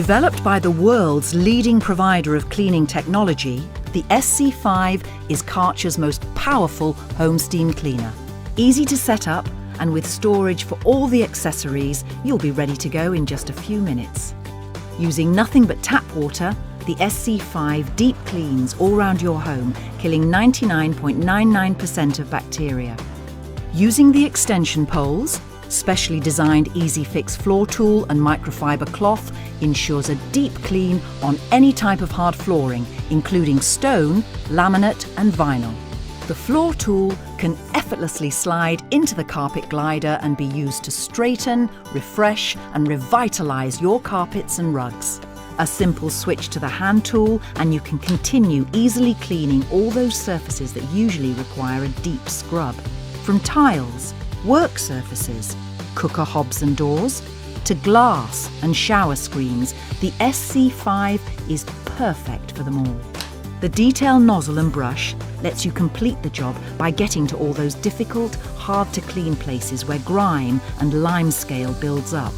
Developed by the world's leading provider of cleaning technology, the SC5 is Karcher's most powerful home steam cleaner. Easy to set up, and with storage for all the accessories, you'll be ready to go in just a few minutes. Using nothing but tap water, the SC5 deep cleans all around your home, killing 99.99% of bacteria. Using the extension poles, specially designed Easy Fix floor tool and microfiber cloth ensures a deep clean on any type of hard flooring, including stone, laminate and vinyl. The floor tool can effortlessly slide into the carpet glider and be used to straighten, refresh and revitalize your carpets and rugs. A simple switch to the hand tool and you can continue easily cleaning all those surfaces that usually require a deep scrub. From tiles, work surfaces, cooker hobs and doors, to glass and shower screens, the SC5 is perfect for them all. The detail nozzle and brush lets you complete the job by getting to all those difficult, hard-to-clean places where grime and limescale builds up.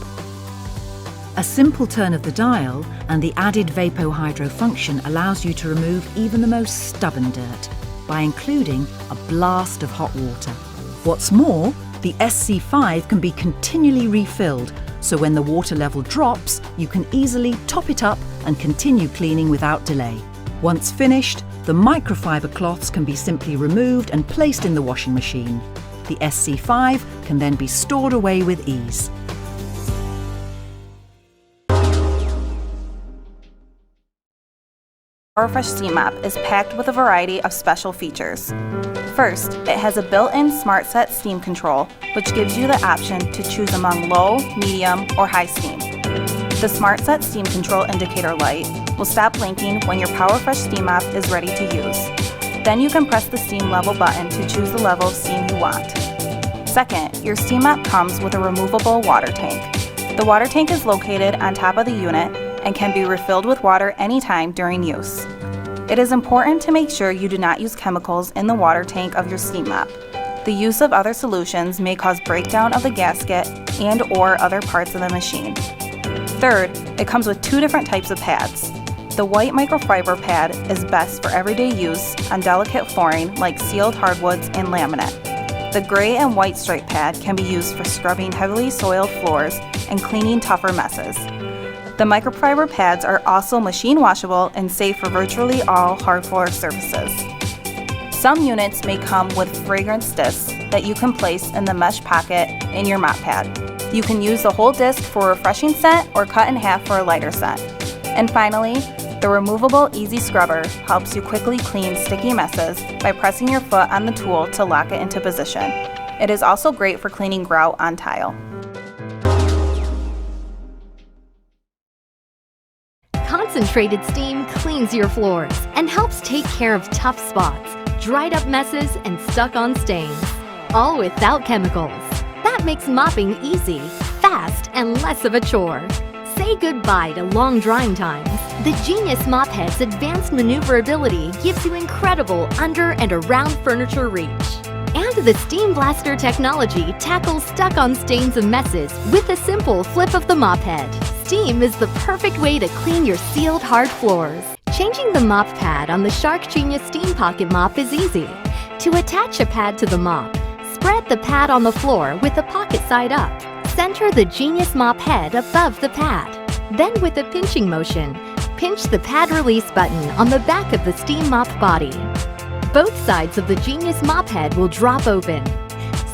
A simple turn of the dial and the added VapoHydro function allows you to remove even the most stubborn dirt by including a blast of hot water. What's more, the SC5 can be continually refilled, so when the water level drops, you can easily top it up and continue cleaning without delay. Once finished, the microfiber cloths can be simply removed and placed in the washing machine. The SC5 can then be stored away with ease. PowerFresh Steam Mop is packed with a variety of special features. First, it has a built-in Smart Set steam control, which gives you the option to choose among low, medium, or high steam. The Smart Set steam control indicator light will stop blinking when your PowerFresh Steam Mop is ready to use. Then you can press the steam level button to choose the level of steam you want. Second, your Steam Mop comes with a removable water tank. The water tank is located on top of the unit and can be refilled with water anytime during use. It is important to make sure you do not use chemicals in the water tank of your Steam Mop. The use of other solutions may cause breakdown of the gasket and/or other parts of the machine. Third, it comes with two different types of pads. The white microfiber pad is best for everyday use on delicate flooring like sealed hardwoods and laminate. The gray and white stripe pad can be used for scrubbing heavily soiled floors and cleaning tougher messes. The microfiber pads are also machine washable and safe for virtually all hard floor surfaces. Some units may come with fragrance discs that you can place in the mesh pocket in your mop pad. You can use the whole disc for a refreshing scent or cut in half for a lighter scent. And finally, the removable Easy Scrubber helps you quickly clean sticky messes by pressing your foot on the tool to lock it into position. It is also great for cleaning grout on tile. Concentrated steam cleans your floors and helps take care of tough spots, dried up messes, and stuck-on stains. All without chemicals. That makes mopping easy, fast, and less of a chore. Say goodbye to long drying times. The Genius Mop Head's advanced maneuverability gives you incredible under and around furniture reach. And the Steam Blaster technology tackles stuck-on stains and messes with a simple flip of the mop head. Steam is the perfect way to clean your sealed hard floors. Changing the mop pad on the Shark Genius Steam Pocket Mop is easy. To attach a pad to the mop, spread the pad on the floor with the pocket side up. Center the Genius Mop head above the pad. Then with a pinching motion, pinch the pad release button on the back of the Steam Mop body. Both sides of the Genius Mop head will drop open.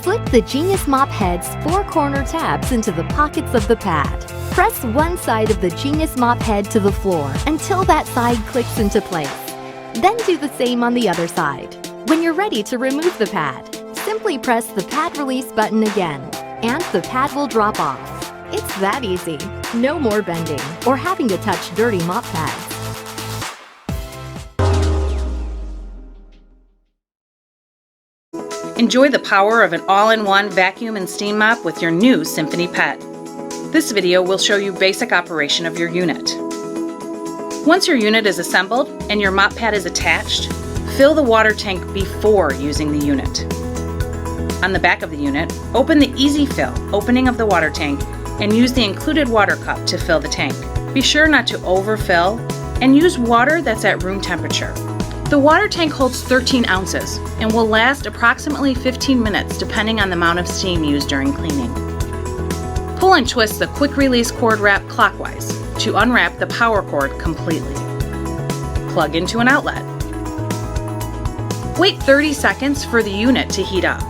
Slip the Genius Mop head's 4 corner tabs into the pockets of the pad. Press one side of the Genius Mop head to the floor until that side clicks into place. Then do the same on the other side. When you're ready to remove the pad, simply press the pad release button again, and the pad will drop off. It's that easy. No more bending or having to touch dirty mop pads. Enjoy the power of an all-in-one vacuum and steam mop with your new Symphony Pet. This video will show you basic operation of your unit. Once your unit is assembled and your mop pad is attached, fill the water tank before using the unit. On the back of the unit, open the Easy Fill opening of the water tank and use the included water cup to fill the tank. Be sure not to overfill and use water that's at room temperature. The water tank holds 13 ounces and will last approximately 15 minutes depending on the amount of steam used during cleaning. Pull and twist the quick release cord wrap clockwise to unwrap the power cord completely. Plug into an outlet. Wait 30 seconds for the unit to heat up.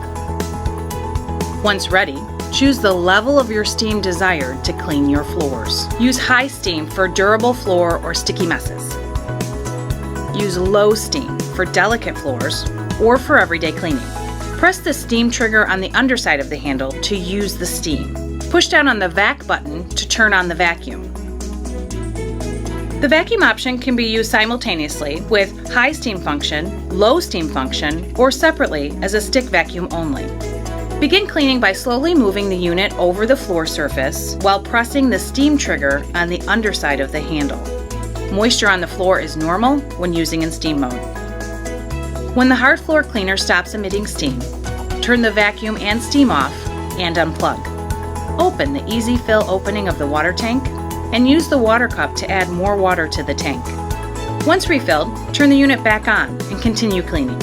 Once ready, choose the level of your steam desired to clean your floors. Use high steam for durable floor or sticky messes. Use low steam for delicate floors or for everyday cleaning. Press the steam trigger on the underside of the handle to use the steam. Push down on the vac button to turn on the vacuum. The vacuum option can be used simultaneously with high steam function, low steam function, or separately as a stick vacuum only. Begin cleaning by slowly moving the unit over the floor surface while pressing the steam trigger on the underside of the handle. Moisture on the floor is normal when using in steam mode. When the hard floor cleaner stops emitting steam, turn the vacuum and steam off and unplug. Open the easy fill opening of the water tank and use the water cup to add more water to the tank. Once refilled, turn the unit back on and continue cleaning.